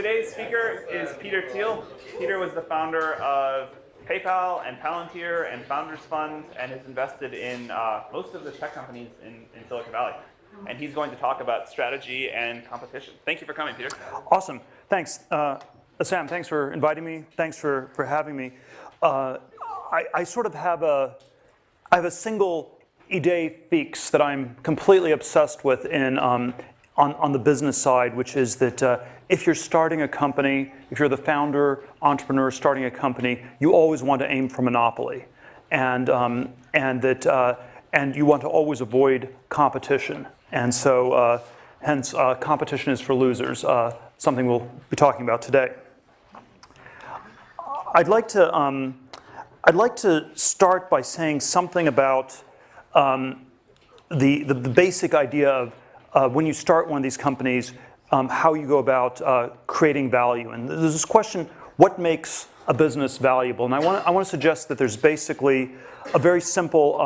today's speaker is Peter Thiel. Peter was the founder of PayPal and Palantir and Founders Fund and has invested in most of the tech companies in Silicon Valley. And he's going to talk about strategy and competition. Thank you for coming, Peter. Awesome. Thanks. Sam, thanks for inviting me. Thanks for having me. I sort of have a single idée fixe that I'm completely obsessed with on the business side, which is that if you're starting a company, if you're the founder, entrepreneur starting a company, you always want to aim for monopoly, and you want to always avoid competition. And so, hence, competition is for losers. Something we'll be talking about today. I'd like to start by saying something about the basic idea of when you start one of these companies, how you go about creating value. And there's this question: what makes a business valuable? And I want to suggest that there's basically a very simple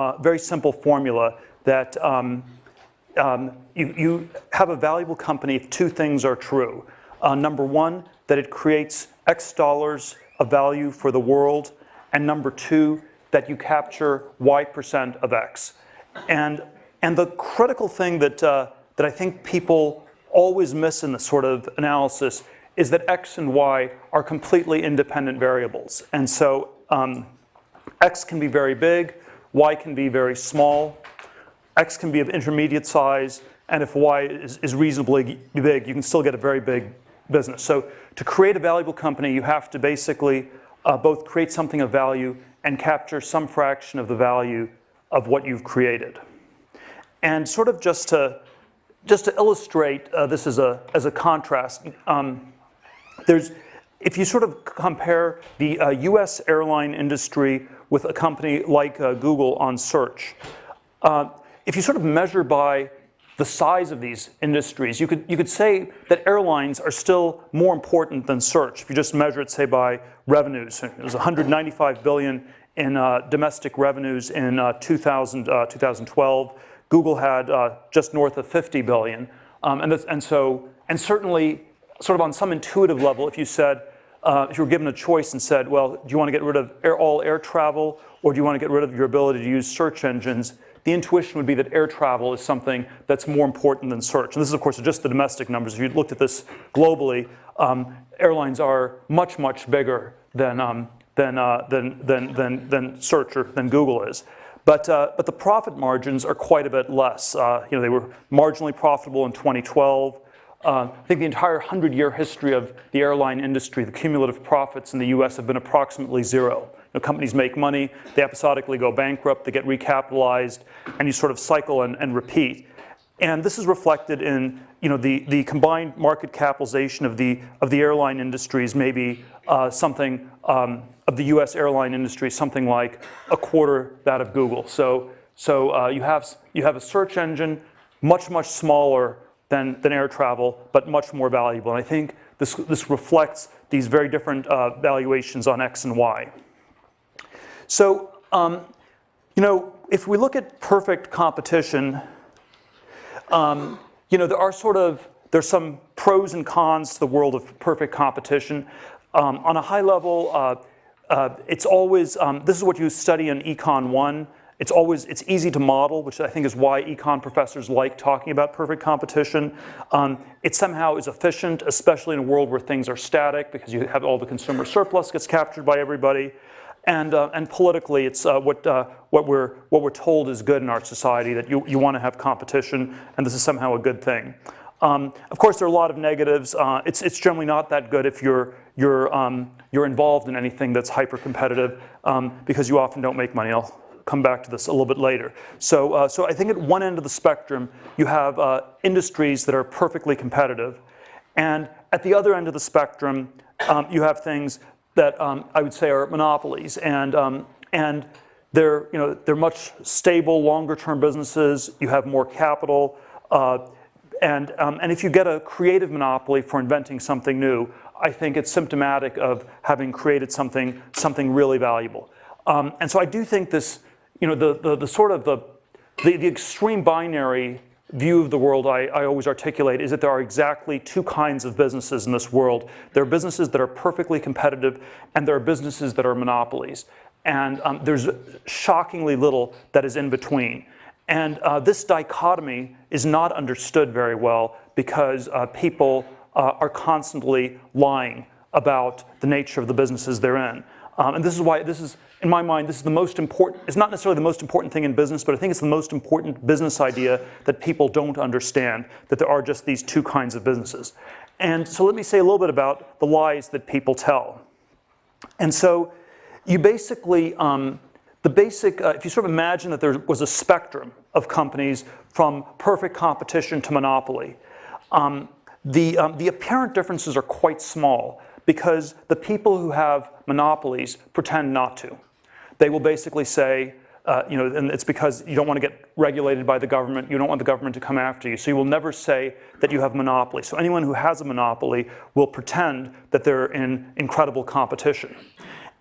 formula that you have a valuable company if two things are true. Number one, that it creates X dollars of value for the world, and number two, that you capture Y% of X. And the critical thing that I think people always miss in this sort of analysis is that X and Y are completely independent variables. And so X can be very big, Y can be very small, X can be of intermediate size, and if Y is reasonably big, you can still get a very big business. So to create a valuable company, you have to basically both create something of value and capture some fraction of the value of what you've created. And sort of just to illustrate this as a contrast, if you sort of compare the US airline industry with a company like Google on search, if you sort of measure by the size of these industries, you could say that airlines are still more important than search. If you just measure it, say, by revenues, it was 195 billion in domestic revenues in 2012. Google had just north of 50 billion, and certainly, sort of on some intuitive level, if you said, if you were given a choice and said, well, do you want to get rid of all air travel, or do you want to get rid of your ability to use search engines? The intuition would be that air travel is something that's more important than search. And this is, of course, just the domestic numbers. If you looked at this globally, airlines are much, much bigger than search or than Google is. But the profit margins are quite a bit less. They were marginally profitable in 2012. I think the entire 100-year history of the airline industry, the cumulative profits in the US have been approximately zero. Companies make money, they episodically go bankrupt, they get recapitalized, and you sort of cycle and repeat. And this is reflected in the combined market capitalization of the airline industries, maybe something of the US airline industry, something like a quarter that of Google. So you have a search engine much smaller than air travel, but much more valuable. And I think this reflects these very different valuations on X and Y. So, if we look at perfect competition, there's some pros and cons to the world of perfect competition. On a high level, it's always, this is what you study in Econ 1. It's easy to model, which I think is why econ professors like talking about perfect competition. It somehow is efficient, especially in a world where things are static, because you have all the consumer surplus gets captured by everybody. And politically, it's what we're told is good in our society, that you want to have competition, and this is somehow a good thing. Of course, there are a lot of negatives. It's generally not that good if you're involved in anything that's hyper competitive, because you often don't make money. I'll come back to this a little bit later. So I think at one end of the spectrum, you have industries that are perfectly competitive, and at the other end of the spectrum, you have things that I would say are monopolies, and they're much stable, longer-term businesses. You have more capital, and if you get a creative monopoly for inventing something new, I think it's symptomatic of having created something really valuable. And so I do think this, the extreme binary view of the world I always articulate is that there are exactly two kinds of businesses in this world. There are businesses that are perfectly competitive, and there are businesses that are monopolies. And there's shockingly little that is in between. And this dichotomy is not understood very well because people are constantly lying about the nature of the businesses they're in. And this is why this is, in my mind, this is the most important, it's not necessarily the most important thing in business, but I think it's the most important business idea that people don't understand, that there are just these two kinds of businesses. And so let me say a little bit about the lies that people tell. And so you basically, if you sort of imagine that there was a spectrum of companies from perfect competition to monopoly, the apparent differences are quite small because the people who have monopolies pretend not to. They will basically say, and it's because you don't want to get regulated by the government, you don't want the government to come after you, so you will never say that you have a monopoly. So anyone who has a monopoly will pretend that they're in incredible competition.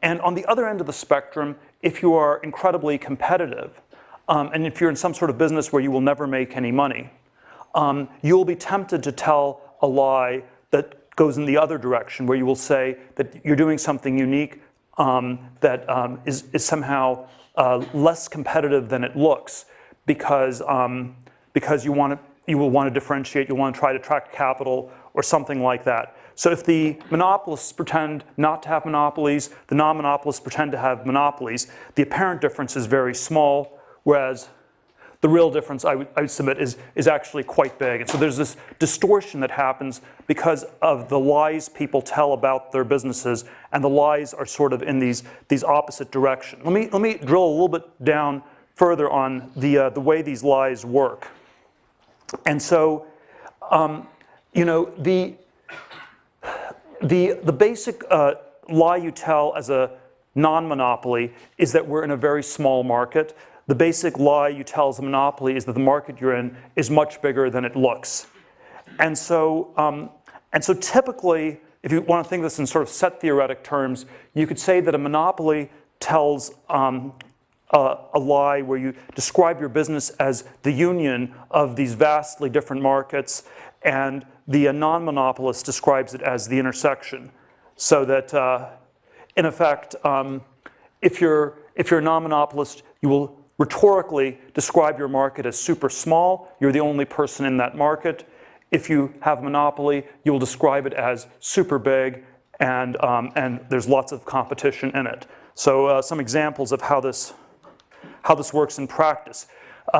And on the other end of the spectrum, if you are incredibly competitive, and if you're in some sort of business where you will never make any money, you'll be tempted to tell a lie that goes in the other direction, where you will say that you're doing something unique that is somehow less competitive than it looks, because you will want to differentiate, you want to try to attract capital or something like that. So if the monopolists pretend not to have monopolies, the non-monopolists pretend to have monopolies, the apparent difference is very small, whereas the real difference, I would submit, is actually quite big. And so there's this distortion that happens because of the lies people tell about their businesses, and the lies are sort of in these opposite directions. Let me drill a little bit down further on the way these lies work. And so, the basic lie you tell as a non-monopoly is that we're in a very small market. The basic lie you tell as a monopoly is that the market you're in is much bigger than it looks. And so typically, if you want to think of this in sort of set theoretic terms, you could say that a monopoly tells a lie where you describe your business as the union of these vastly different markets, and the non-monopolist describes it as the intersection. So that, in effect, if you're a non-monopolist, you will rhetorically describe your market as super small. You're the only person in that market. If you have a monopoly, you will describe it as super big, and there's lots of competition in it. So some examples of how this works in practice.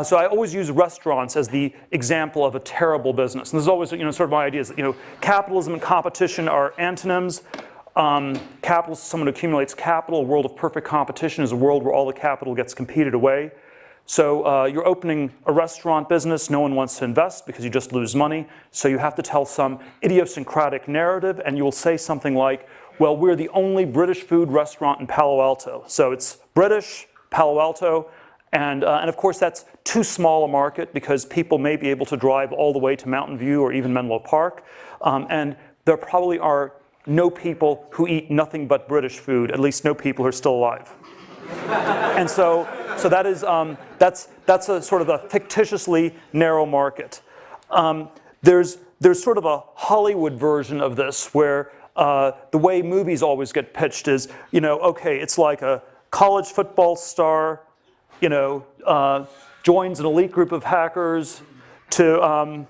So I always use restaurants as the example of a terrible business. And this is always, sort of my idea is that, capitalism and competition are antonyms. Capital is someone who accumulates capital. A world of perfect competition is a world where all the capital gets competed away. So you're opening a restaurant business. No one wants to invest because you just lose money. So you have to tell some idiosyncratic narrative, and you will say something like, well, we're the only British food restaurant in Palo Alto. So it's British, Palo Alto, and of course that's too small a market because people may be able to drive all the way to Mountain View or even Menlo Park. And there probably are no people who eat nothing but British food, at least no people who are still alive. And so that is, that's a sort of a fictitiously narrow market. There's sort of a Hollywood version of this where the way movies always get pitched is, okay, it's like a college football star, joins an elite group of hackers to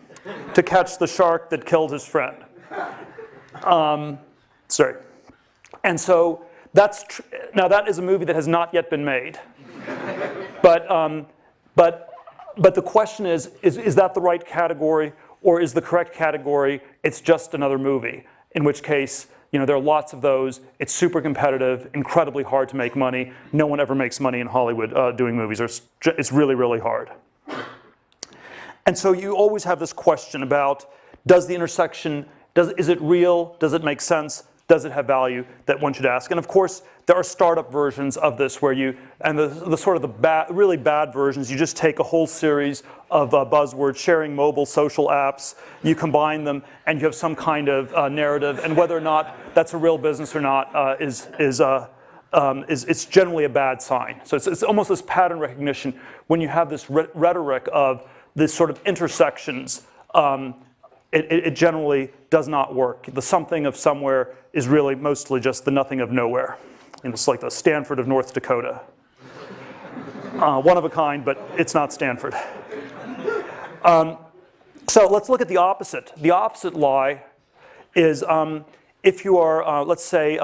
catch the shark that killed his friend. And so now that is a movie that has not yet been made. But the question is that the right category, or is the correct category, it's just another movie? In which case, there are lots of those. It's super competitive, incredibly hard to make money. No one ever makes money in Hollywood doing movies. It's really, really hard. And so you always have this question about, does the intersection, is it real? Does it make sense? Does it have value that one should ask? And of course, there are startup versions of this where the sort of the really bad versions, you just take a whole series of buzzwords, sharing mobile, social apps, you combine them, and you have some kind of narrative, and whether or not that's a real business or not it's generally a bad sign. So it's almost this pattern recognition when you have this rhetoric of the sort of intersections, it generally does not work. The something of somewhere is really mostly just the nothing of nowhere. And it's like the Stanford of North Dakota. One of a kind, but it's not Stanford. So let's look at the opposite. The opposite lie is if you are, let's say,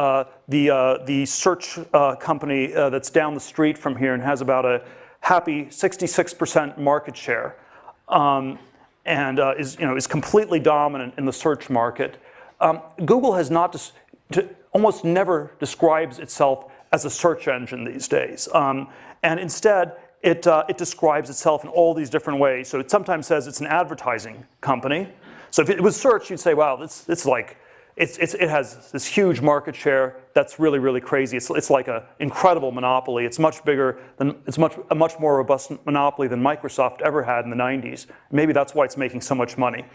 the search company that's down the street from here and has about a happy 66% market share, and is completely dominant in the search market. Google has not almost never describes itself as a search engine these days, and instead it describes itself in all these different ways. So it sometimes says it's an advertising company. So if it was search, you'd say, wow, it has this huge market share that's really, really crazy. It's like an incredible monopoly. It's much bigger than, a much more robust monopoly than Microsoft ever had in the 90s. Maybe that's why it's making so much money.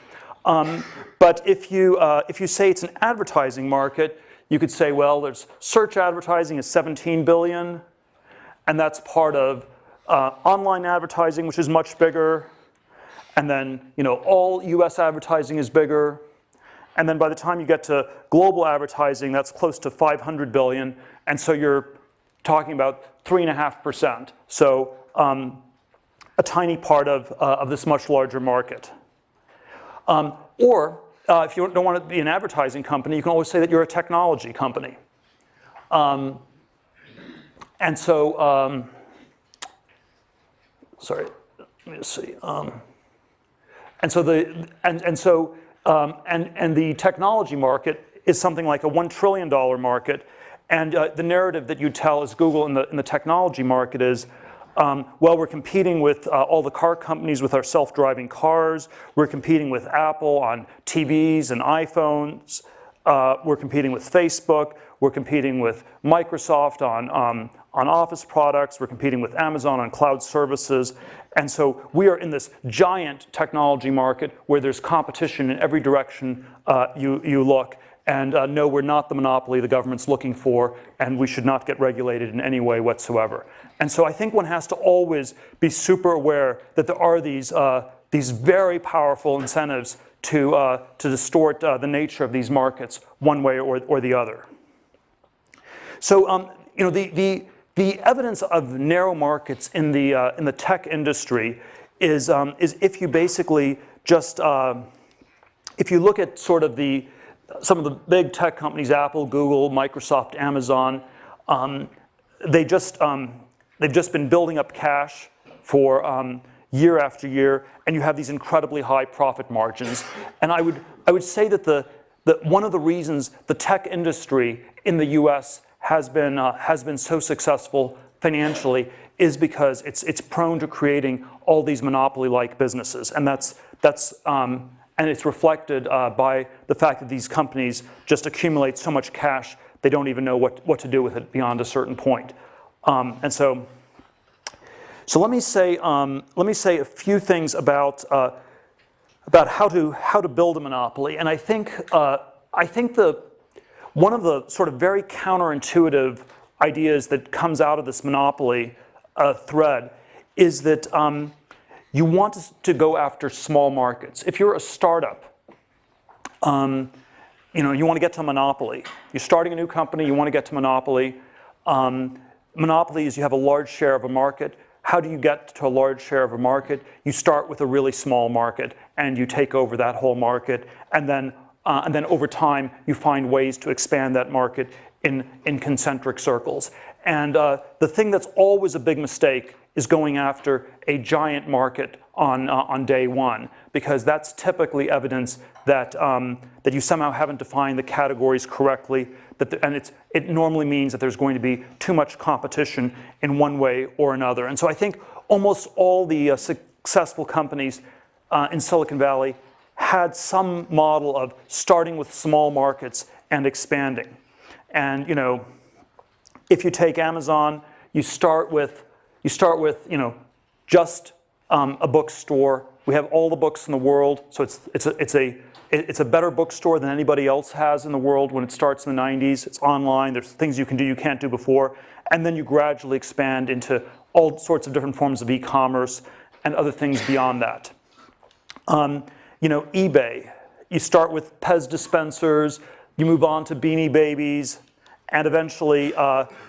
But if you say it's an advertising market, you could say, well, there's search advertising is 17 billion, and that's part of online advertising, which is much bigger, and then all US advertising is bigger. And then by the time you get to global advertising, that's close to 500 billion. And so you're talking about 3.5%. So a tiny part of this much larger market. Or if you don't want to be an advertising company, you can always say that you're a technology company. And so, sorry, let me just see. And the technology market is something like a $1 trillion market, and the narrative that you tell as Google in the technology market is, well, we're competing with all the car companies with our self-driving cars. We're competing with Apple on TVs and iPhones. We're competing with Facebook. We're competing with Microsoft on Office products. We're competing with Amazon on cloud services. And so we are in this giant technology market where there's competition in every direction you look. And no, we're not the monopoly the government's looking for, and we should not get regulated in any way whatsoever. And so I think one has to always be super aware that there are these very powerful incentives to distort the nature of these markets one way or the other. So the evidence of narrow markets in the tech industry is if you basically just if you look at sort of some of the big tech companies, Apple, Google, Microsoft, Amazon, they've just been building up cash for year after year, and you have these incredibly high profit margins. And I would say that one of the reasons the tech industry in the U.S. has been so successful financially is because it's prone to creating all these monopoly-like businesses, and and it's reflected by the fact that these companies just accumulate so much cash they don't even know what to do with it beyond a certain point. And so let me say a few things about how to build a monopoly. And I think one of the sort of very counterintuitive ideas that comes out of this monopoly thread is that you want to go after small markets. If you're a startup, you want to get to monopoly. You're starting a new company, you want to get to monopoly. Monopoly is you have a large share of a market. How do you get to a large share of a market? You start with a really small market, and you take over that whole market, and then over time, you find ways to expand that market in concentric circles. And the thing that's always a big mistake is going after a giant market on day one, because that's typically evidence that you somehow haven't defined the categories correctly, and it normally means that there's going to be too much competition in one way or another. And so I think almost all the successful companies in Silicon Valley had some model of starting with small markets and expanding. And if you take Amazon, you start with just a bookstore. We have all the books in the world, so it's a better bookstore than anybody else has in the world when it starts in the 90s. It's online. There's things you can do you can't do before, and then you gradually expand into all sorts of different forms of e-commerce and other things beyond that. eBay. You start with Pez dispensers, you move on to Beanie Babies, and eventually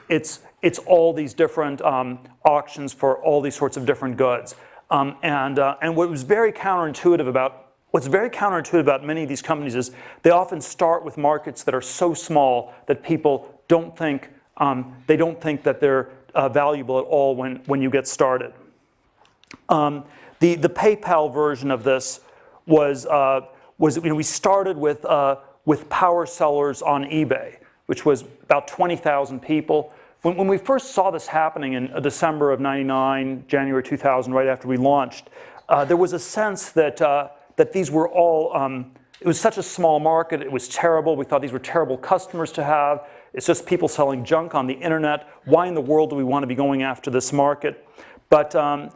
it's all these different auctions for all these sorts of different goods. And what's very counterintuitive about many of these companies is they often start with markets that are so small that people don't think that they're valuable at all when you get started. The PayPal version of this was we started with power sellers on eBay, which was about 20,000 people. When we first saw this happening in December of '99, January 2000, right after we launched, there was a sense that these were all, it was such a small market, it was terrible, we thought these were terrible customers to have, it's just people selling junk on the internet, why in the world do we want to be going after this market? But there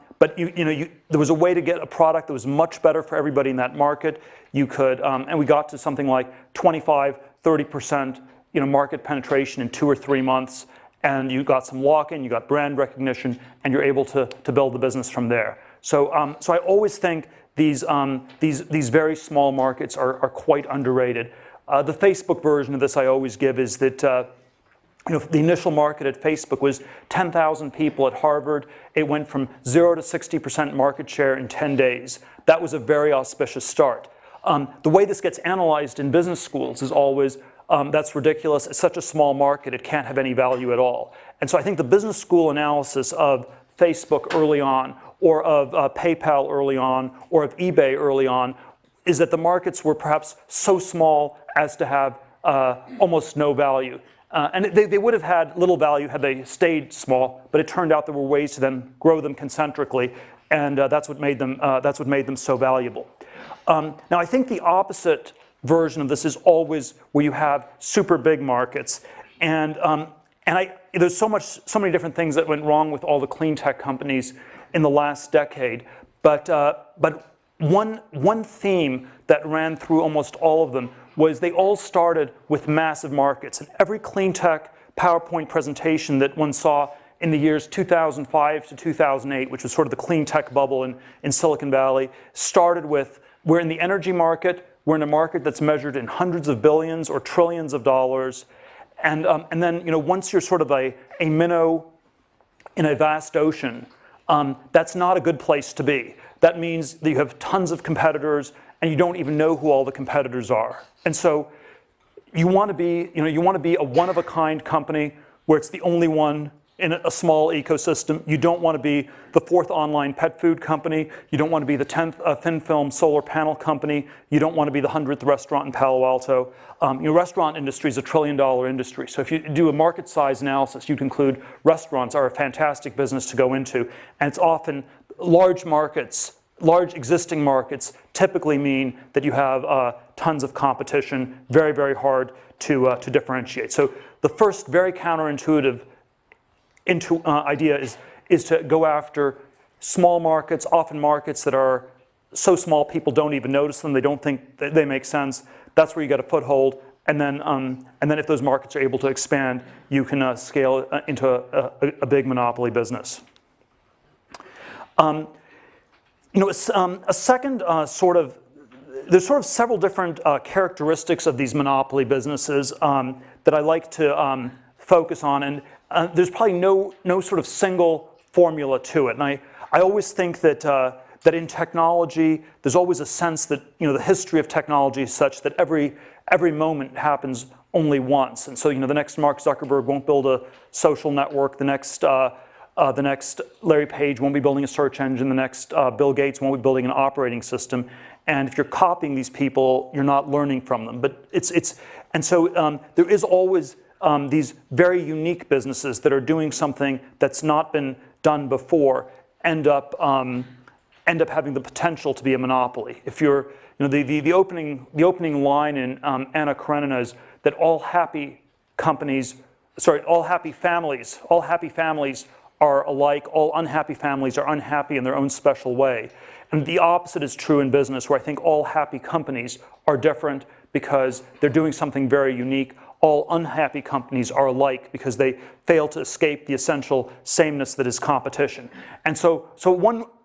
was a way to get a product that was much better for everybody in that market. You could, and we got to something like 25, 30% market penetration in 2 or 3 months, and you got some lock-in, you got brand recognition, and you're able to build the business from there. So I always think these very small markets are quite underrated. The Facebook version of this I always give is that the initial market at Facebook was 10,000 people at Harvard. It went from 0 to 60% market share in 10 days. That was a very auspicious start. The way this gets analyzed in business schools is always, that's ridiculous, it's such a small market, it can't have any value at all. And so I think the business school analysis of Facebook early on, or of PayPal early on, or of eBay early on, is that the markets were perhaps so small as to have almost no value. And they would have had little value had they stayed small, but it turned out there were ways to then grow them concentrically, and that's what made them so valuable. Now I think the opposite version of this is always where you have super big markets, and there's so many different things that went wrong with all the clean tech companies in the last decade, but one theme that ran through almost all of them was they all started with massive markets. And every clean tech PowerPoint presentation that one saw in the years 2005 to 2008, which was sort of the clean tech bubble in Silicon Valley, started with, we're in the energy market, we're in a market that's measured in hundreds of billions or trillions of dollars. And then once you're sort of a minnow in a vast ocean, that's not a good place to be. That means that you have tons of competitors and you don't even know who all the competitors are. And so you want to be a one-of-a-kind company where it's the only one in a small ecosystem. You don't want to be the 4th online pet food company. You don't want to be the 10th thin film solar panel company. You don't want to be the 100th restaurant in Palo Alto. Restaurant industry is a $1 trillion industry. So if you do a market size analysis, you conclude restaurants are a fantastic business to go into. And it's often large markets, large existing markets typically mean that you have tons of competition, very, very hard to differentiate. So the first very counterintuitive idea is to go after small markets, often markets that are so small people don't even notice them, they don't think that they make sense. That's where you get a foothold, and then if those markets are able to expand, you can scale into a big monopoly business. A second there's sort of several different characteristics of these monopoly businesses that I like to focus on, and there's probably no sort of single formula to it. And I always think that that in technology, there's always a sense that the history of technology is such that every moment happens only once. And so the next Mark Zuckerberg won't build a social network. The next Larry Page won't be building a search engine. The next Bill Gates won't be building an operating system. And if you're copying these people, you're not learning from them. But there is always these very unique businesses that are doing something that's not been done before end up having the potential to be a monopoly. If you're, the opening line in Anna Karenina's that all happy families are alike, all unhappy families are unhappy in their own special way. And the opposite is true in business, where I think all happy companies are different because they're doing something very unique. All unhappy companies are alike because they fail to escape the essential sameness that is competition. And so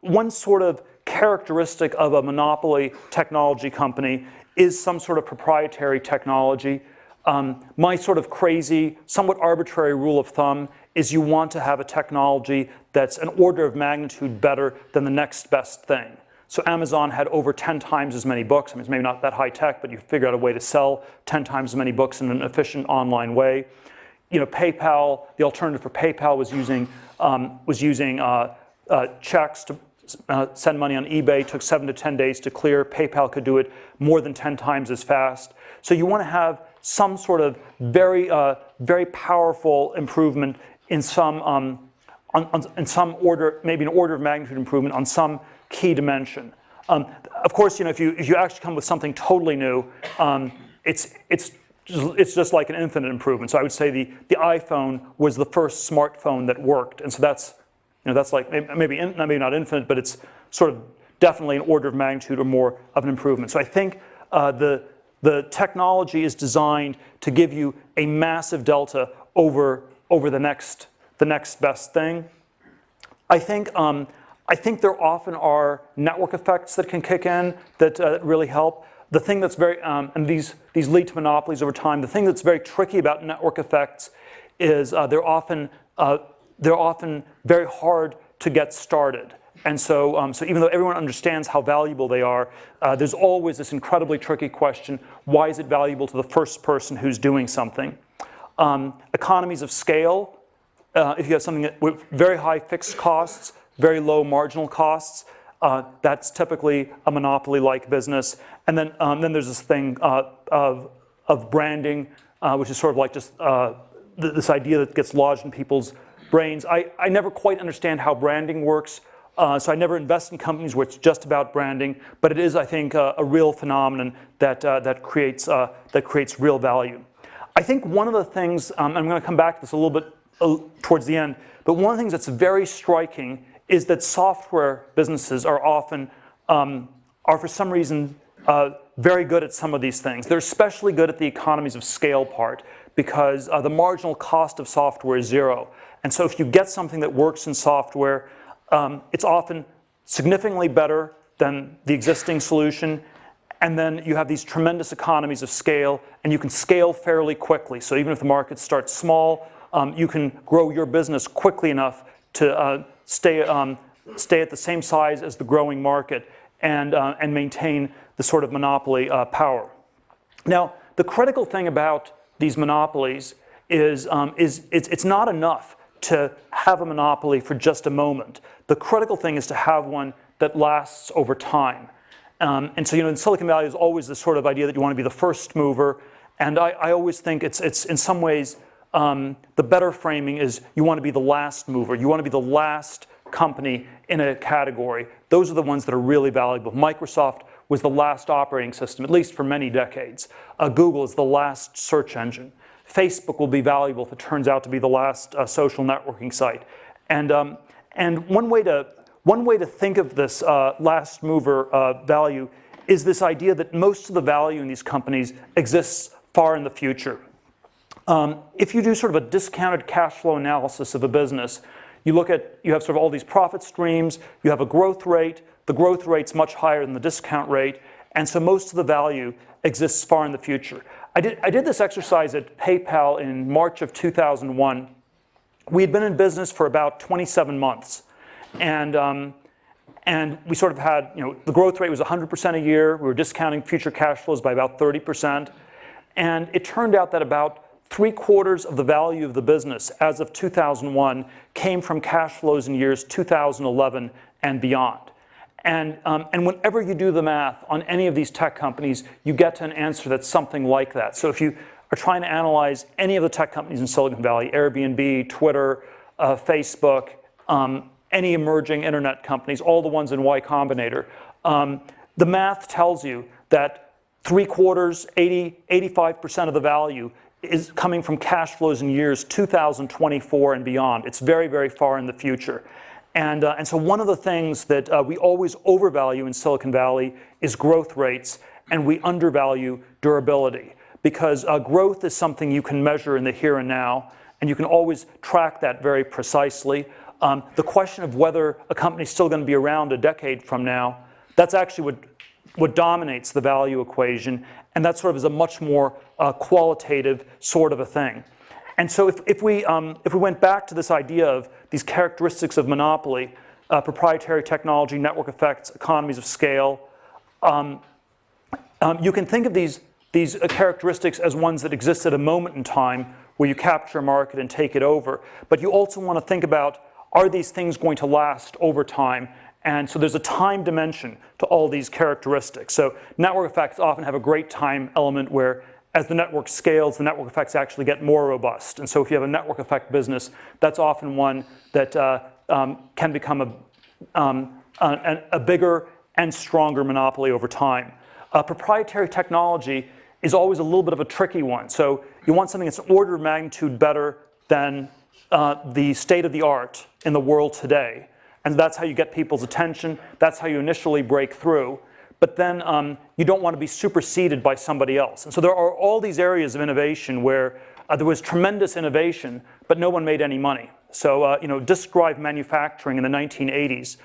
one sort of characteristic of a monopoly technology company is some sort of proprietary technology. My sort of crazy, somewhat arbitrary rule of thumb is you want to have a technology that's an order of magnitude better than the next best thing. So Amazon had over 10 times as many books. I mean, it's maybe not that high tech, but you figure out a way to sell 10 times as many books in an efficient online way. You know, PayPal, the alternative for PayPal was using checks to send money on eBay. It took 7 to 10 days to clear. PayPal could do it more than 10 times as fast. So you want to have some sort of very powerful improvement in some in some order, maybe an order of magnitude improvement on some key dimension. Of course, you know, if you actually come with something totally new, it's just like an infinite improvement. So I would say the iPhone was the first smartphone that worked, and so that's, you know, that's like maybe not infinite, but it's sort of definitely an order of magnitude or more of an improvement. So I think the technology is designed to give you a massive delta over the next best thing. I think there often are network effects that can kick in that really help. The thing that's very, and these lead to monopolies over time, the thing that's very tricky about network effects is they're often very hard to get started. And so, so even though everyone understands how valuable they are, there's always this incredibly tricky question: why is it valuable to the first person who's doing something? Economies of scale. If you have something with very high fixed costs, very low marginal costs, that's typically a monopoly-like business. And then there's this thing of branding, which is sort of like just this idea that gets lodged in people's brains. I never quite understand how branding works, so I never invest in companies where it's just about branding. But it is, I think, a real phenomenon that creates real value. I think one of the things, I'm going to come back to this a little bit towards the end, but one of the things that's very striking is that software businesses are often, are for some reason, very good at some of these things. They're especially good at the economies of scale part, because the marginal cost of software is zero. And so if you get something that works in software, it's often significantly better than the existing solution. And then you have these tremendous economies of scale, and you can scale fairly quickly. So even if the market starts small, you can grow your business quickly enough to stay at the same size as the growing market and maintain the sort of monopoly power. Now, the critical thing about these monopolies is it's not enough to have a monopoly for just a moment. The critical thing is to have one that lasts over time. And so, you know, in Silicon Valley, there's always this sort of idea that you want to be the first mover. And I always think it's in some ways, the better framing is you want to be the last mover. You want to be the last company in a category. Those are the ones that are really valuable. Microsoft was the last operating system, at least for many decades. Google is the last search engine. Facebook will be valuable if it turns out to be the last social networking site. And one way to think of this last mover value is this idea that most of the value in these companies exists far in the future. If you do sort of a discounted cash flow analysis of a business, you have sort of all these profit streams, you have a growth rate, the growth rate's much higher than the discount rate, and so most of the value exists far in the future. I did this exercise at PayPal in March of 2001. We had been in business for about 27 months, and we sort of had, you know, the growth rate was 100% a year. We were discounting future cash flows by about 30%, and it turned out that about 3/4 of the value of the business as of 2001 came from cash flows in years 2011 and beyond. And whenever you do the math on any of these tech companies, you get to an answer that's something like that. So if you are trying to analyze any of the tech companies in Silicon Valley, Airbnb, Twitter, Facebook, any emerging internet companies, all the ones in Y Combinator, the math tells you that 3/4, 85% of the value is coming from cash flows in years 2024 and beyond. It's very, very far in the future. And so one of the things that we always overvalue in Silicon Valley is growth rates, and we undervalue durability. Because growth is something you can measure in the here and now, and you can always track that very precisely. the question of whether a company's still going to be around a decade from now, that's actually what dominates the value equation, and that sort of is a much more qualitative sort of a thing. And so if we went back to this idea of these characteristics of monopoly, proprietary technology, network effects, economies of scale, you can think of these characteristics as ones that exist at a moment in time where you capture a market and take it over. But you also want to think about, are these things going to last over time? And so there's a time dimension to all these characteristics. So network effects often have a great time element where as the network scales, the network effects actually get more robust. And so if you have a network effect business, that's often one that can become a bigger and stronger monopoly over time. Proprietary technology is always a little bit of a tricky one. So you want something that's an order of magnitude better than the state of the art in the world today. And that's how you get people's attention. That's how you initially break through. But then you don't want to be superseded by somebody else. And so there are all these areas of innovation where there was tremendous innovation, but no one made any money. So disk drive manufacturing in the 1980s,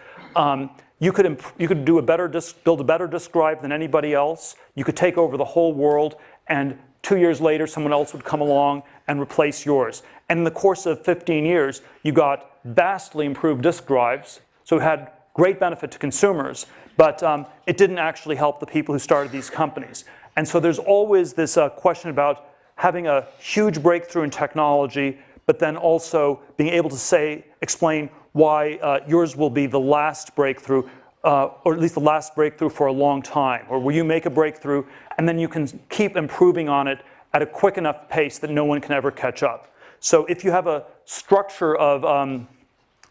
you could build a better disk drive than anybody else. You could take over the whole world, and 2 years later, someone else would come along and replace yours. And in the course of 15 years, you got vastly improved disk drives, so it had great benefit to consumers, but it didn't actually help the people who started these companies. And so there's always this question about having a huge breakthrough in technology, but then also being able to explain why yours will be the last breakthrough, or at least the last breakthrough for a long time, or where you make a breakthrough and then you can keep improving on it at a quick enough pace that no one can ever catch up. So if you have a structure of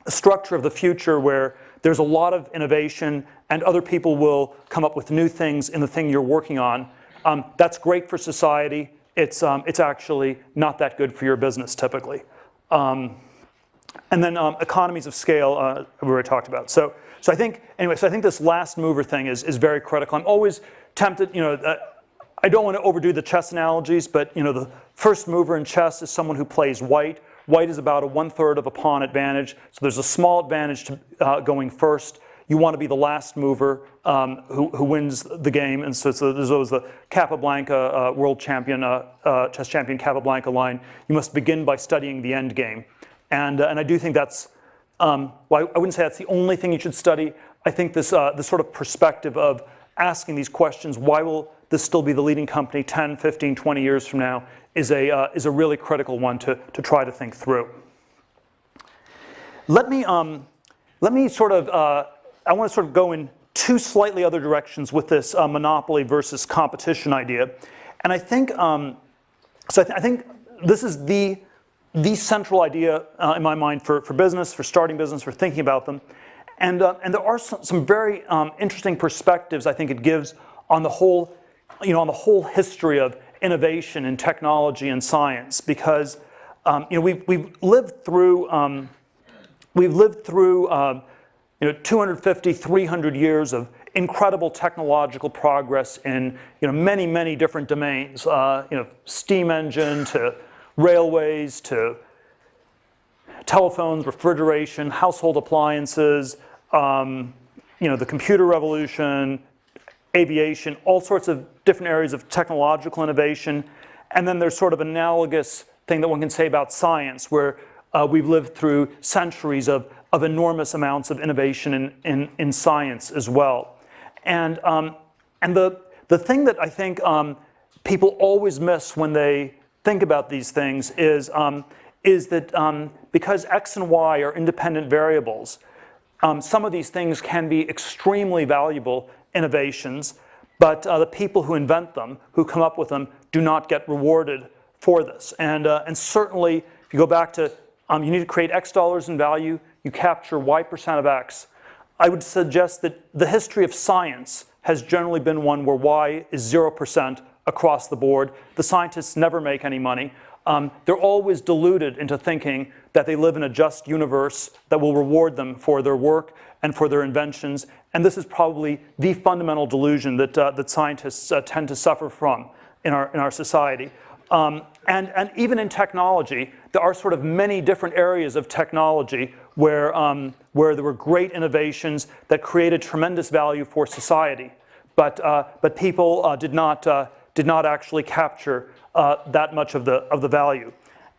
the future where there's a lot of innovation and other people will come up with new things in the thing you're working on, that's great for society. It's actually not that good for your business typically. And then economies of scale, we already talked about. So I think this last mover thing is very critical. I'm always tempted, I don't want to overdo the chess analogies, but the first mover in chess is someone who plays white. White is about a 1/3 of a pawn advantage, so there's a small advantage to going first. You want to be the last mover who wins the game, and so there's always the Capablanca world champion, chess champion Capablanca line. You must begin by studying the end game, and I do think that's well, I wouldn't say that's the only thing you should study. I think this sort of perspective of asking these questions, why will this still be the leading company 10, 15, 20 years from now, is a really critical one to try to think through. Let me sort of, I want to sort of go in two slightly other directions with this monopoly versus competition idea. And I think, I think this is the central idea in my mind for business, for starting business, for thinking about them. And there are some very interesting perspectives I think it gives on the whole, on the whole history of innovation in technology and science, because we've lived through 250, 300 years of incredible technological progress in many different domains, steam engine to railways to telephones, refrigeration, household appliances, the computer revolution, aviation, all sorts of different areas of technological innovation. And then there's sort of analogous thing that one can say about science, where we've lived through centuries of enormous amounts of innovation in science as well. And the thing that I think people always miss when they think about these things is that because X and Y are independent variables, some of these things can be extremely valuable innovations, but the people who invent them, who come up with them, do not get rewarded for this. And certainly, if you go back to you need to create X dollars in value, you capture Y% of X. I would suggest that the history of science has generally been one where Y is 0% across the board. The scientists never make any money. They're always deluded into thinking that they live in a just universe that will reward them for their work and for their inventions. And this is probably the fundamental delusion that scientists tend to suffer from in our society. And even in technology, there are sort of many different areas of technology where there were great innovations that created tremendous value for society, but people did not actually capture that much of the value.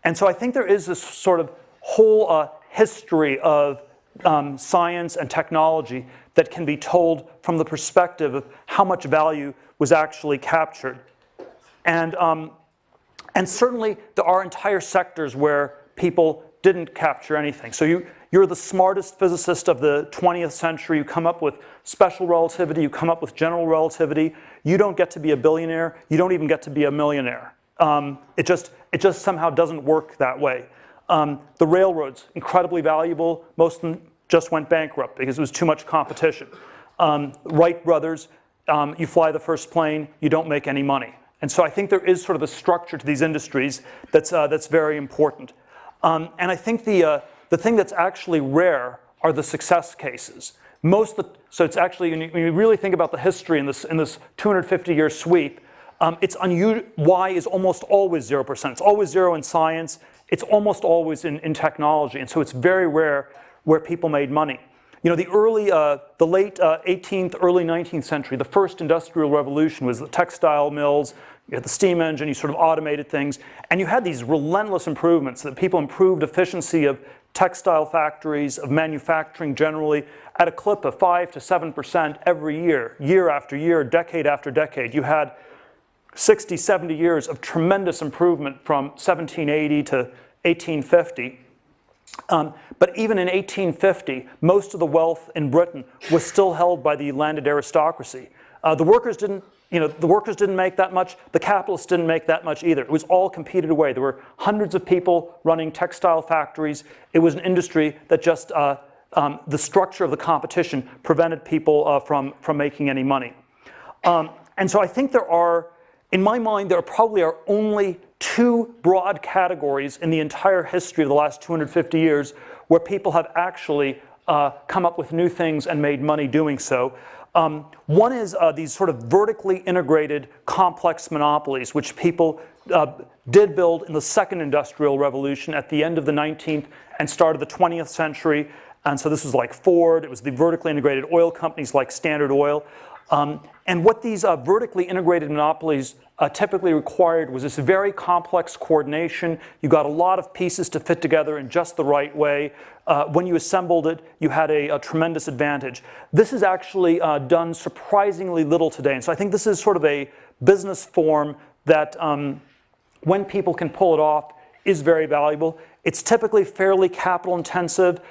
And so I think there is this sort of whole history of science and technology that can be told from the perspective of how much value was actually captured. And certainly there are entire sectors where people didn't capture anything. So you're the smartest physicist of the 20th century. You come up with special relativity. You come up with general relativity. You don't get to be a billionaire. You don't even get to be a millionaire. It just somehow doesn't work that way. The railroads, incredibly valuable. Most of them just went bankrupt because it was too much competition. Wright brothers, you fly the first plane, you don't make any money. And so I think there is sort of a structure to these industries that's very important. And I think the thing that's actually rare are the success cases. So it's actually, when you really think about the history in this 250-year sweep, it's unusual. Y is almost always 0%. It's always 0 in science. It's almost always in technology. And so it's very rare where people made money. You know, the late 18th, early 19th century, the first industrial revolution was the textile mills. You had the steam engine, you sort of automated things. And you had these relentless improvements that people improved efficiency of textile factories, of manufacturing generally, at a clip of 5 to 7% every year, year after year, decade after decade. You had 60, 70 years of tremendous improvement from 1780 to 1850. But even in 1850, most of the wealth in Britain was still held by the landed aristocracy. The workers didn't make that much. The capitalists didn't make that much either. It was all competed away. There were hundreds of people running textile factories. It was an industry that just the structure of the competition prevented people from making any money. And so I think in my mind, there probably are only two broad categories in the entire history of the last 250 years where people have actually come up with new things and made money doing so. One is these sort of vertically integrated complex monopolies, which people did build in the second industrial revolution at the end of the 19th and start of the 20th century. And so this was like Ford. It was the vertically integrated oil companies like Standard Oil. And what these vertically integrated monopolies typically required was this very complex coordination. You got a lot of pieces to fit together in just the right way. When you assembled it, you had a tremendous advantage. This is actually done surprisingly little today. And so I think this is sort of a business form that, when people can pull it off, is very valuable. It's typically fairly capital intensive.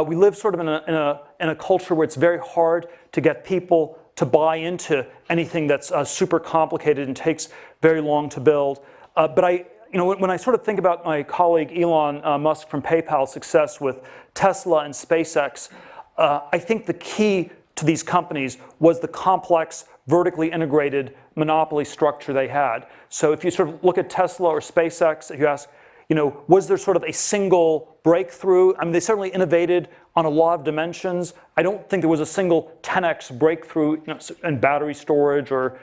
We live sort of in a culture where it's very hard to get people to buy into anything that's super complicated and takes very long to build. But when I sort of think about my colleague Elon Musk from PayPal's success with Tesla and SpaceX, I think the key to these companies was the complex, vertically integrated monopoly structure they had. So if you sort of look at Tesla or SpaceX, if you ask, was there sort of a single breakthrough? I mean, they certainly innovated on a lot of dimensions. I don't think there was a single 10x breakthrough in battery storage or,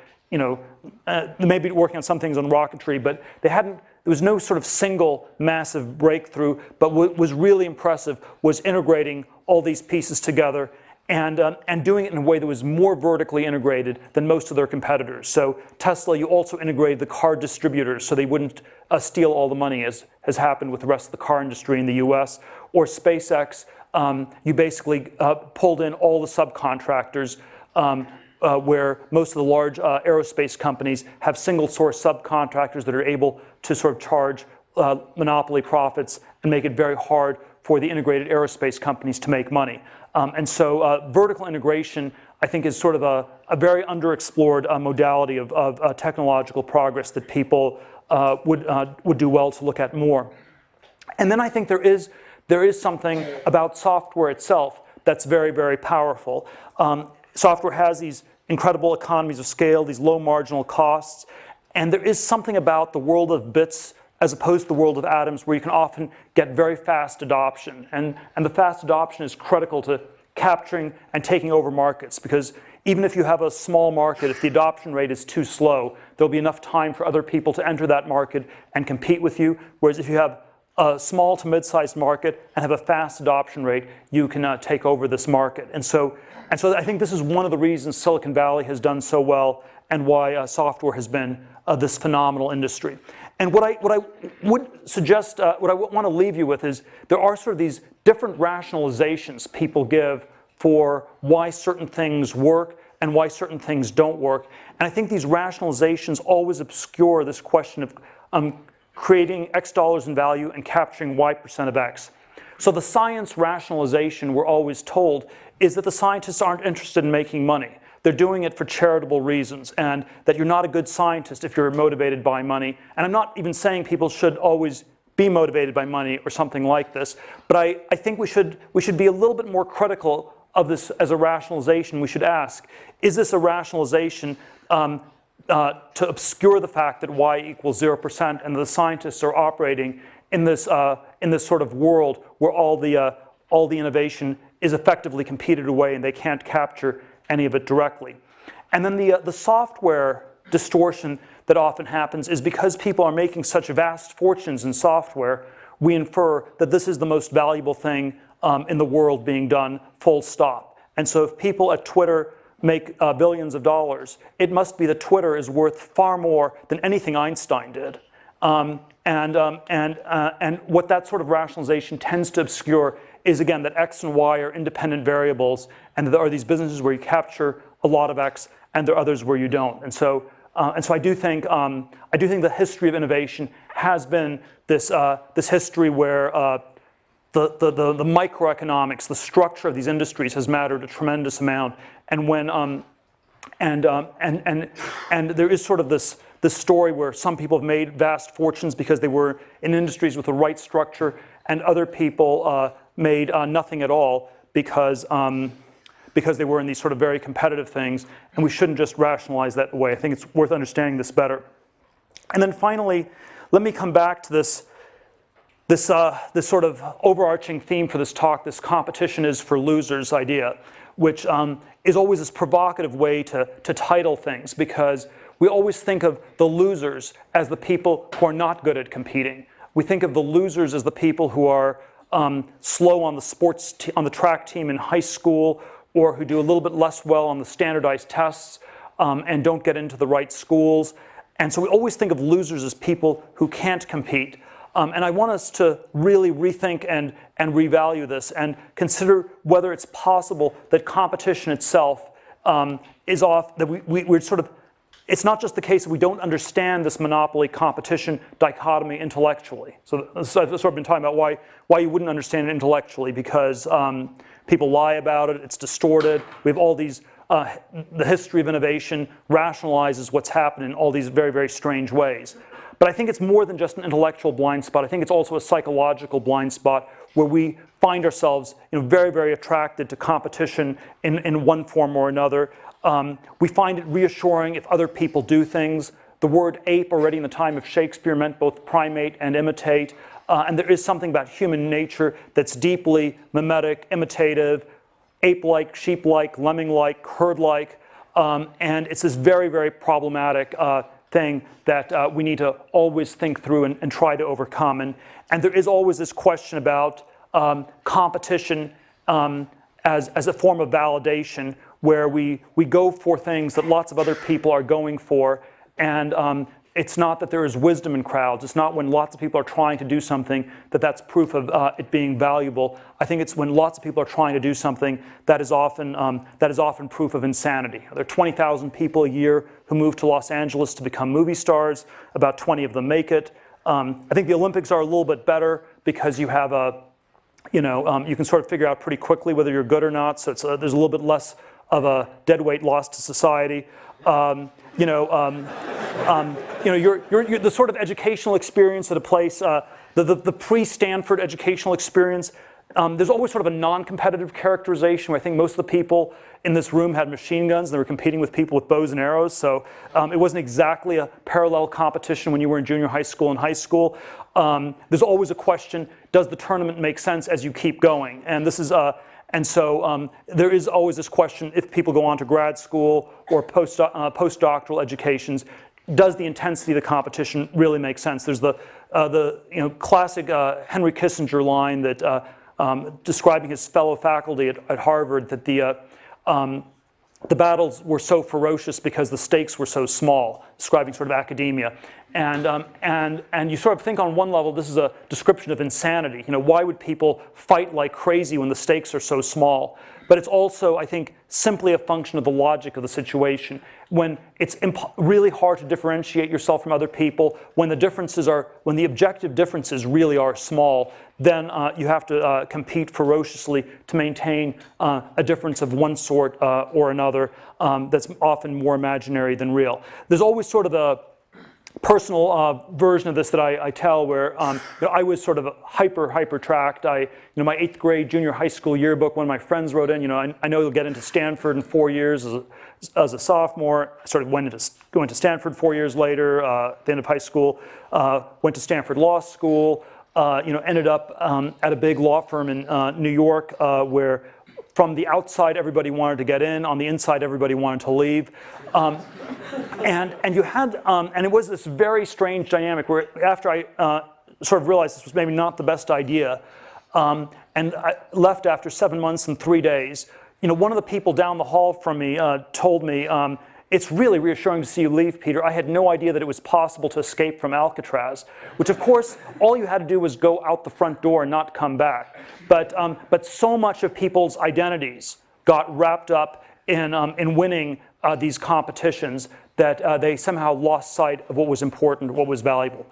maybe working on some things on rocketry, but there was no sort of single massive breakthrough. But what was really impressive was integrating all these pieces together and doing it in a way that was more vertically integrated than most of their competitors. So Tesla, you also integrated the car distributors so they wouldn't steal all the money, as has happened with the rest of the car industry in the US. Or SpaceX, you basically pulled in all the subcontractors, where most of the large aerospace companies have single source subcontractors that are able to sort of charge monopoly profits and make it very hard for the integrated aerospace companies to make money. And so vertical integration, I think, is sort of a very underexplored modality of technological progress that people would do well to look at more. And then I think there is something about software itself that's very, very powerful. Software has these incredible economies of scale, these low marginal costs, and there is something about the world of bits as opposed to the world of atoms where you can often get very fast adoption. And the fast adoption is critical to capturing and taking over markets, because even if you have a small market, if the adoption rate is too slow, there'll be enough time for other people to enter that market and compete with you. Whereas if you have a small to mid-sized market and have a fast adoption rate, you can take over this market. And so I think this is one of the reasons Silicon Valley has done so well and why software has been this phenomenal industry. And what I would suggest, what I want to leave you with is there are sort of these different rationalizations people give for why certain things work and why certain things don't work. And I think these rationalizations always obscure this question of creating X dollars in value and capturing Y% of X. So the science rationalization we're always told is that the scientists aren't interested in making money. They're doing it for charitable reasons, and that you're not a good scientist if you're motivated by money. And I'm not even saying people should always be motivated by money or something like this, but I think we should be a little bit more critical of this as a rationalization. We should ask, is this a rationalization to obscure the fact that Y equals 0% and the scientists are operating in this sort of world where all the innovation is effectively competed away and they can't capture any of it directly. And then the software distortion that often happens is because people are making such vast fortunes in software, we infer that this is the most valuable thing in the world being done, full stop. And so if people at Twitter make billions of dollars, it must be that Twitter is worth far more than anything Einstein did. And what that sort of rationalization tends to obscure is, again, that X and Y are independent variables, and there are these businesses where you capture a lot of X, and there are others where you don't. And so I do think the history of innovation has been this history where the microeconomics, the structure of these industries has mattered a tremendous amount. And when and there is sort of this story where some people have made vast fortunes because they were in industries with the right structure, and other people made nothing at all because they were in these sort of very competitive things. And we shouldn't just rationalize that away. I think it's worth understanding this better. And then finally, let me come back to this sort of overarching theme for this talk, this competition is for losers idea, which is always this provocative way to title things, because we always think of the losers as the people who are not good at competing. We think of the losers as the people who are slow on the track team in high school, or who do a little bit less well on the standardized tests and don't get into the right schools. And so we always think of losers as people who can't compete. And I want us to really rethink and revalue this and consider whether it's possible that competition itself is off, that we're sort of, it's not just the case that we don't understand this monopoly competition dichotomy intellectually. So I've sort of been talking about why you wouldn't understand it intellectually, because people lie about it, it's distorted. We have all these, the history of innovation rationalizes what's happened in all these very, very strange ways. But I think it's more than just an intellectual blind spot. I think it's also a psychological blind spot where we find ourselves very, very attracted to competition in one form or another. We find it reassuring if other people do things. The word ape already in the time of Shakespeare meant both primate and imitate. And there is something about human nature that's deeply mimetic, imitative, ape-like, sheep-like, lemming-like, herd-like. And it's this very, very problematic thing that we need to always think through and try to overcome. And there is always this question about competition as a form of validation, where we go for things that lots of other people are going for. And it's not that there is wisdom in crowds. It's not when lots of people are trying to do something that's proof of it being valuable. I think it's when lots of people are trying to do something that is often proof of insanity. There are 20,000 people a year who move to Los Angeles to become movie stars. About 20 of them make it. I think the Olympics are a little bit better because you have you can sort of figure out pretty quickly whether you're good or not. So there's a little bit less of a dead weight loss to society. The sort of educational experience at a place, the pre-Stanford educational experience, there's always sort of a non-competitive characterization where I think most of the people in this room had machine guns and they were competing with people with bows and arrows. So it wasn't exactly a parallel competition when you were in junior high school and high school. There's always a question, does the tournament make sense as you keep going? And this is And so there is always this question, if people go on to grad school or postdoctoral educations, does the intensity of the competition really make sense? There's the classic Henry Kissinger line that describing his fellow faculty at Harvard, that the battles were so ferocious because the stakes were so small, describing sort of academia. And you sort of think on one level, this is a description of insanity. Why would people fight like crazy when the stakes are so small? But it's also, I think, simply a function of the logic of the situation. When it's really hard to differentiate yourself from other people, when the objective differences really are small, then you have to compete ferociously to maintain a difference of one sort or another that's often more imaginary than real. There's always sort of a personal version of this that I tell, where I was sort of hyper tracked. My 8th grade junior high school yearbook, one of my friends wrote in, I know you'll get into Stanford in 4 years as a sophomore. I sort of went to Stanford 4 years later, at the end of high school. Went to Stanford Law School. Ended up at a big law firm in New York, where from the outside everybody wanted to get in, on the inside everybody wanted to leave. And you had, and it was this very strange dynamic where after I sort of realized this was maybe not the best idea, and I left after 7 months and 3 days, one of the people down the hall from me told me, it's really reassuring to see you leave, Peter. I had no idea that it was possible to escape from Alcatraz, which of course, all you had to do was go out the front door and not come back. But so much of people's identities got wrapped up in winning these competitions that they somehow lost sight of what was important, what was valuable.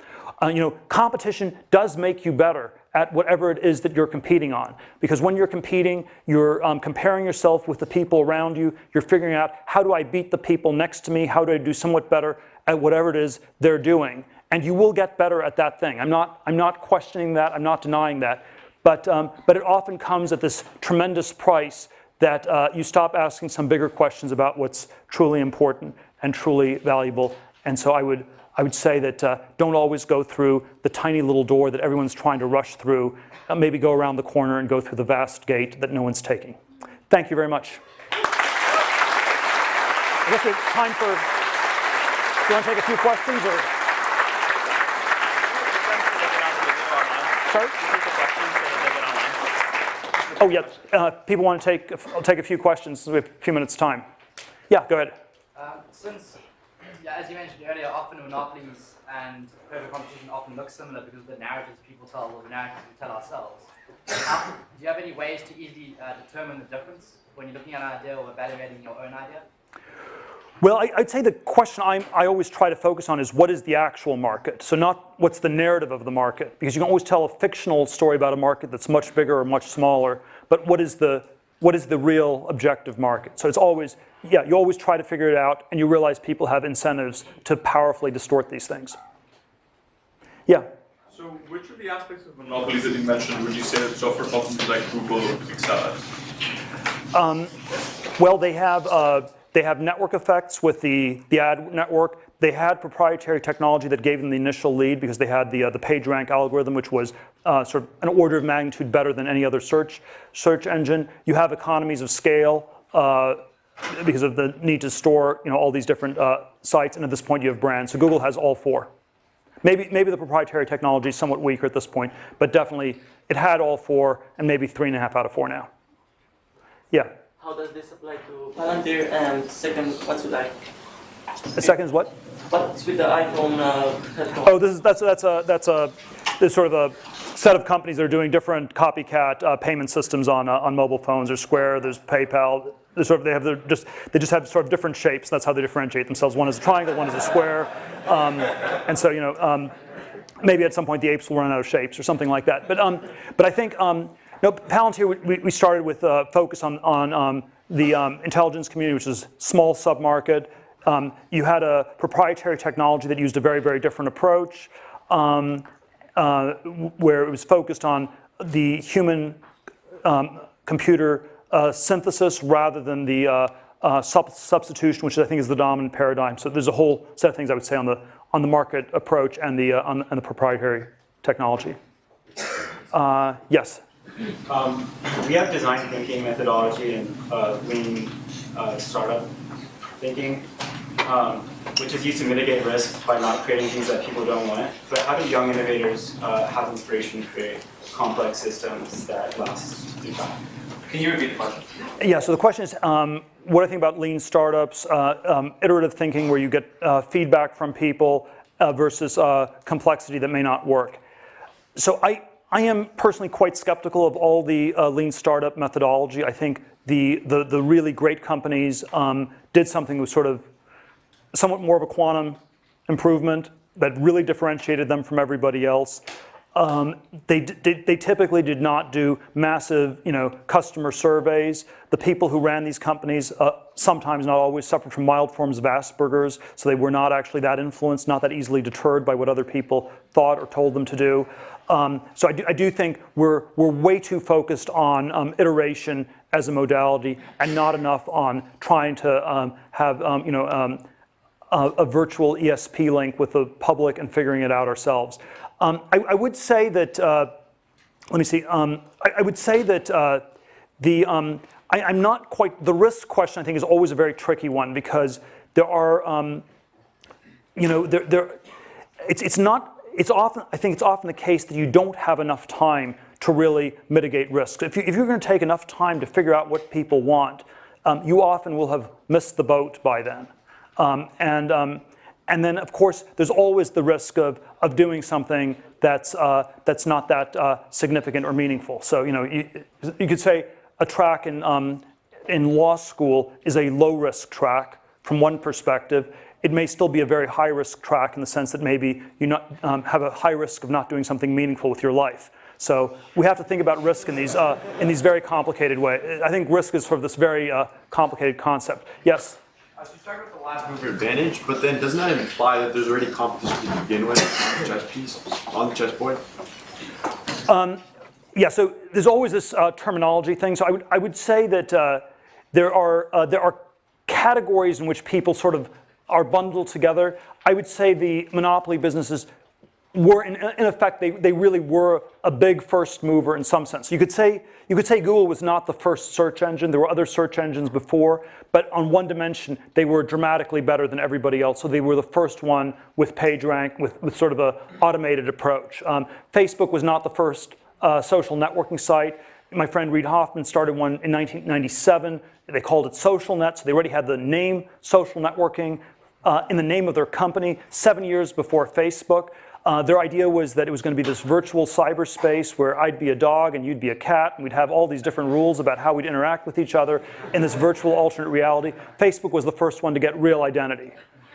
Competition does make you better at whatever it is that you're competing on. Because when you're competing, you're comparing yourself with the people around you. You're figuring out, how do I beat the people next to me? How do I do somewhat better at whatever it is they're doing? And you will get better at that thing. I'm not questioning that. I'm not denying that. But it often comes at this tremendous price that you stop asking some bigger questions about what's truly important and truly valuable. And so I would say that don't always go through the tiny little door that everyone's trying to rush through. Maybe go around the corner and go through the vast gate that no one's taking. Thank you very much. I guess we have time for, do you want to take a few questions? Or? Sorry? Oh, yeah. People want to take a few questions. We have a few minutes' time. Yeah, go ahead. Since, as you mentioned earlier, often monopolies and perfect competition often look similar because of the narratives people tell or the narratives we tell ourselves. Do you have any ways to easily determine the difference when you're looking at an idea or evaluating your own idea? Well, I'd say the question I always try to focus on is, what is the actual market? So not what's the narrative of the market, because you can always tell a fictional story about a market that's much bigger or much smaller, but what is the real objective market? So it's always, yeah, you always try to figure it out, and you realize people have incentives to powerfully distort these things. Yeah? So which of the aspects of monopolies that you mentioned would you say that software companies like Google excel at? Well, they have network effects with the ad network. They had proprietary technology that gave them the initial lead because they had the PageRank algorithm, which was sort of an order of magnitude better than any other search engine. You have economies of scale because of the need to store all these different sites, and at this point you have brands. So Google has all four. Maybe the proprietary technology is somewhat weaker at this point, but definitely it had all four, and maybe 3.5 out of 4 now. Yeah. How does this apply to Palantir? And second, what's with like? The second is what? What's with the iPhone headphone? Oh, there's sort of a set of companies that are doing different copycat payment systems on mobile phones. There's Square, there's PayPal. They just have sort of different shapes. That's how they differentiate themselves. One is a triangle, one is a square, and so maybe at some point the apes will run out of shapes or something like that. But I think Palantir, we started with a focus on the intelligence community, which is small submarket. You had a proprietary technology that used a very, very different approach, where it was focused on the human computer synthesis rather than the substitution, which I think is the dominant paradigm. So there's a whole set of things I would say on the market approach and the proprietary technology. Yes. We have design thinking methodology and lean startup thinking. which is used to mitigate risk by not creating things that people don't want. But how do young innovators have inspiration to create complex systems that last through time? Can you repeat the question? Yeah, so the question is, what I think about lean startups, iterative thinking where you get feedback from people versus complexity that may not work. So I am personally quite skeptical of all the lean startup methodology. I think the really great companies did something that was sort of somewhat more of a quantum improvement that really differentiated them from everybody else. They typically did not do massive, customer surveys. The people who ran these companies, sometimes not always, suffered from mild forms of Asperger's, so they were not actually that influenced, not that easily deterred by what other people thought or told them to do. So I do think we're way too focused on iteration as a modality and not enough on trying to have a virtual ESP link with the public and figuring it out ourselves. I would say that, let me see, I would say that I'm not quite, the risk question I think is always a very tricky one because there are, it's often the case that you don't have enough time to really mitigate risk. If you're going to take enough time to figure out what people want, you often will have missed the boat by then. And then, of course, there's always the risk of doing something that's not that significant or meaningful. So, you could say a track in law school is a low-risk track from one perspective. It may still be a very high-risk track in the sense that maybe you have a high risk of not doing something meaningful with your life. So we have to think about risk in these very complicated ways. I think risk is sort of this very complicated concept. Yes? So you talk about the last mover advantage, but then doesn't that imply that there's already competition to begin with on the chess piece, on the chessboard? Yeah, so there's always this terminology thing. So I would say that there are categories in which people sort of are bundled together. I would say the monopoly businesses were, in effect, they really were a big first mover in some sense. You could say Google was not the first search engine. There were other search engines before, but on one dimension, they were dramatically better than everybody else. So they were the first one with PageRank, with sort of an automated approach. Facebook was not the first social networking site. My friend Reid Hoffman started one in 1997. They called it SocialNet, so they already had the name social networking in the name of their company 7 years before Facebook. Their idea was that it was going to be this virtual cyberspace where I'd be a dog and you'd be a cat, and we'd have all these different rules about how we'd interact with each other in this virtual alternate reality. Facebook was the first one to get real identity.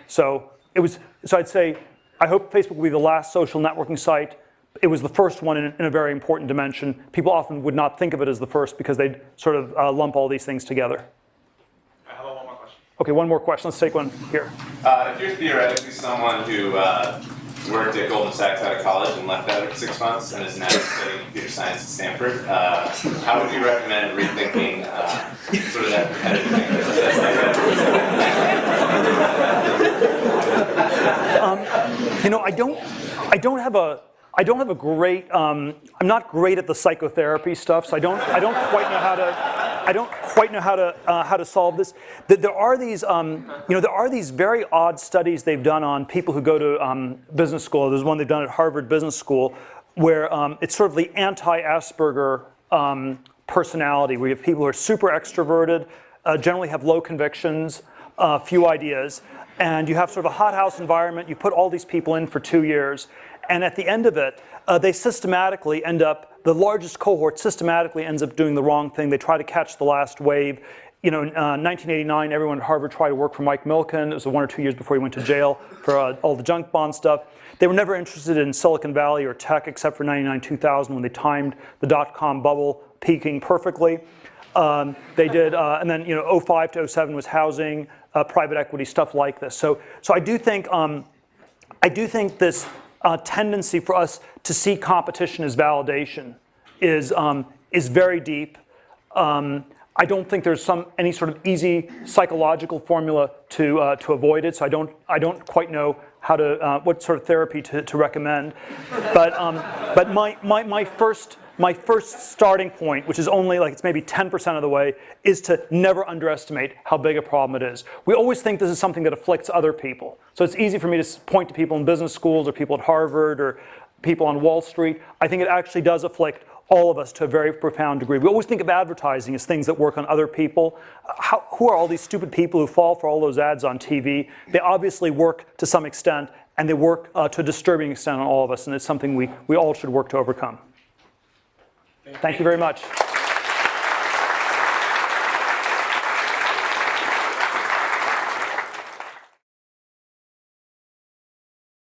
So I'd say, I hope Facebook will be the last social networking site. It was the first one in a very important dimension. People often would not think of it as the first because they'd sort of lump all these things together. How about one more question? Okay, one more question. Let's take one here. If you're theoretically someone who worked at Goldman Sachs out of college and left out at 6 months and is now studying computer science at Stanford, how would you recommend rethinking sort of that competitive thing? I don't have a great. I'm not great at the psychotherapy stuff, so I don't quite know how to solve this. There are these very odd studies they've done on people who go to business school. There's one they've done at Harvard Business School where it's sort of the anti-Asperger personality, where you have people who are super extroverted, generally have low convictions, few ideas, and you have sort of a hothouse environment. You put all these people in for 2 years. And at the end of it, they systematically end up, the largest cohort systematically ends up doing the wrong thing. They try to catch the last wave. In 1989, everyone at Harvard tried to work for Mike Milken. It was 1 or 2 years before he went to jail for all the junk bond stuff. They were never interested in Silicon Valley or tech except for 99, 2000 when they timed the dot-com bubble peaking perfectly. They did, and then 05 to 07 was housing, private equity, stuff like this. So I do think this tendency for us to see competition as validation is very deep. I don't think there's any sort of easy psychological formula to avoid it. So I don't quite know how to what sort of therapy to recommend. But my my first starting point, which is only like it's maybe 10% of the way, is to never underestimate how big a problem it is. We always think this is something that afflicts other people. So it's easy for me to point to people in business schools or people at Harvard or people on Wall Street. I think it actually does afflict all of us to a very profound degree. We always think of advertising as things that work on other people. Who are all these stupid people who fall for all those ads on TV? They obviously work to some extent, and they work to a disturbing extent on all of us, and it's something we all should work to overcome. Thank you very much.